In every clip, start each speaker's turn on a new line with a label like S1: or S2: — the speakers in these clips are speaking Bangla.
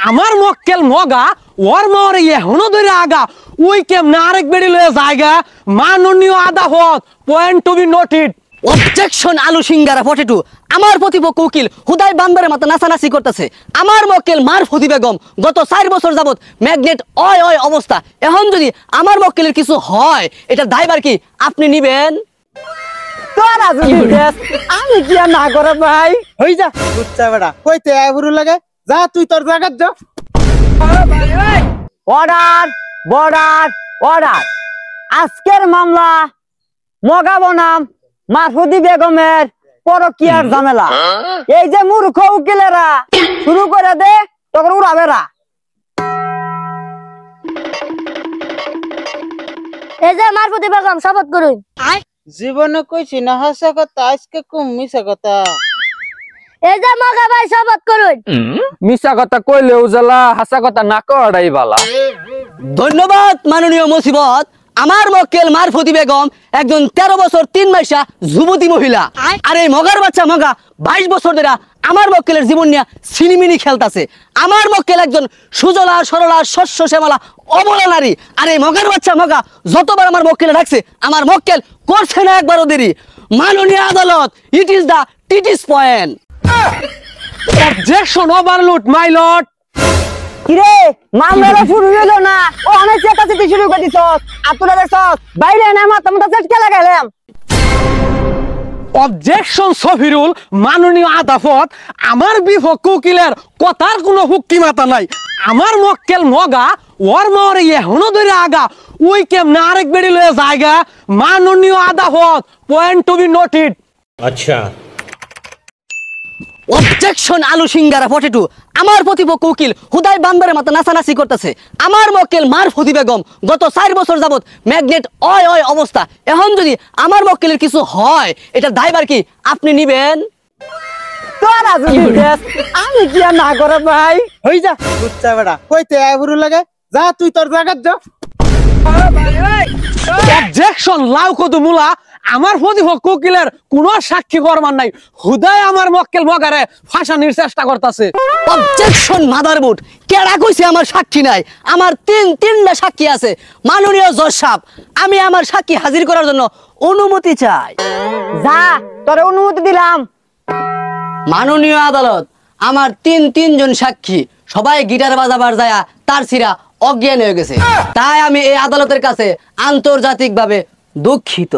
S1: আমার মক্কেল মগা ওর মারে এখনো ধরে আগা ওই কেমনে আরেক বেড়ি লয়ে জায়গা মাননীয় আদালত point to be noted.
S2: Objection আলু সিঙ্গারা পটেটো। আমার প্রতিপক্ষ উকিল হুদাই বান্দরের মতো নাচানাচি করতেছে। আমার মক্কেল মারফতি বেগম গত 4 বছর যাবত ম্যাগনেট অয় অয় অবস্থা। এখন যদি আমার মক্কেলের কিছু হয় এটা দায়ভার কি আপনি নিবেন?
S1: তোরা যদি দেশ আমি কি আর না করে ভাই
S3: হই যা বুঝছা বেটা কইতে আইবুরু লাগে যা তুই তোর জায়গায় যা।
S1: Order border order. আজকের মামলা মগা বনাম মারফতি বেগমের পরকিয়ার ঝামেলা। এই যে মূর্খ উকিলেরা শুরু করে দে তখন উড়াবেরা।
S4: এই যে মারফতি বেগম শপথ করুন।
S3: জীবনে কইছি না হাসা কথা আজকে কম মিছা কথা।
S4: এই যে মগা ভাই শপথ করুন।
S5: মিছা কথা কইলেও জ্বালা, হাসা কথা না কওয়াটাই বালা।
S2: ধন্যবাদ মাননীয় মুসিবত। আমার মক্কেল মারফতি বেগম একজন 13 বছর 3 মাসা যুবতী মহিলা। আর এই মগার বাচ্চা মগা 22 বছর ধরে আমার মক্কেলের জীবন নিয়ে সিনিমিনি খেলতাছে। আমার মক্কেল একজন সুজলা সরলা শস্য শ্যামলা অবলা নারী। আর এই মগার বাচ্চা মগা যতবার আমার মক্কেলে ডাকছে আমার মক্কেল করছে না একবারও দেরি। মাননীয় আদালত, ইট ইজ দা টিটিস point.
S1: Objection overruled my lord.
S2: কিরে মামলাটা শুরু হলো না, ও অনেক চেঁচাচেঁচি শুরু করে দিছস। আর তোরা দেখছস বাইরে না মাথা মাথা চেটকে লাগাইলাম।
S1: অবজেকশন সফিরুল, মাননীয় আদালত আমার বিপক্ষ উকিলের কথার কোনো হুক্কি মাথা নাই। আমার মক্কেল মগা ওর মারে এখনো ধরে আগা ওই কেমনে আরেক বেড়ি লয়ে জায়গা মাননীয় আদালত পয়েন্ট টু বি নোটেড।
S6: আচ্ছা
S2: অবজেকশন আলু সিঙ্গারা পটেটো। আমার প্রতিপক্ষ উকিল হুদাই বান্দরের মতো নাচানাচি করতেছে। আমার মক্কেল মারফতি বেগম গত 4 বছর যাবত ম্যাগনেট অয় অয় অবস্থা। এখন যদি আমার মক্কেলের কিছু হয় এটা দায়ভার কি আপনি নিবেন?
S1: তোরা যদি দেশ আমি কি আর না করে ভাই
S3: হই যা বুঝছা বেটা কইতে আইবুরু লাগে যা তুই তোর জায়গায় যা।
S1: অবজেকশন লাউ কত মুলা। আমার প্রতিপক্ষ উকিলের কোন সাক্ষী ফরমান নাই, হুদাই আমার মক্কেল মগারে ফাঁসানির চেষ্টা করতেছে।
S2: Objection motherboard. কেডা কইছে আমার সাক্ষী নাই? আমার তিনটা সাক্ষী আছে। মাননীয় জজ সাহেব, আমি আমার সাক্ষী হাজির করার জন্য অনুমতি চাই।
S1: যা তোরে অনুমতি দিলাম।
S2: মাননীয় আদালত, আমার তিনজন সাক্ষী সবাই গিটার বাজাবার যায় তার সিরা অজ্ঞান হয়ে গেছে। তাই আমি এই আদালতের কাছে আন্তর্জাতিকভাবে দুঃখিত।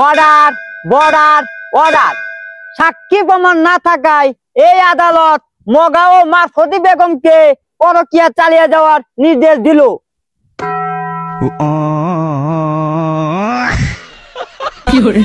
S1: Order border order. সাক্ষী প্রমাণ না থাকায় এই আদালত মগা ও মারফতি বেগমকে পরকিয়া চালিয়ে যাওয়ার নির্দেশ দিল। কি করে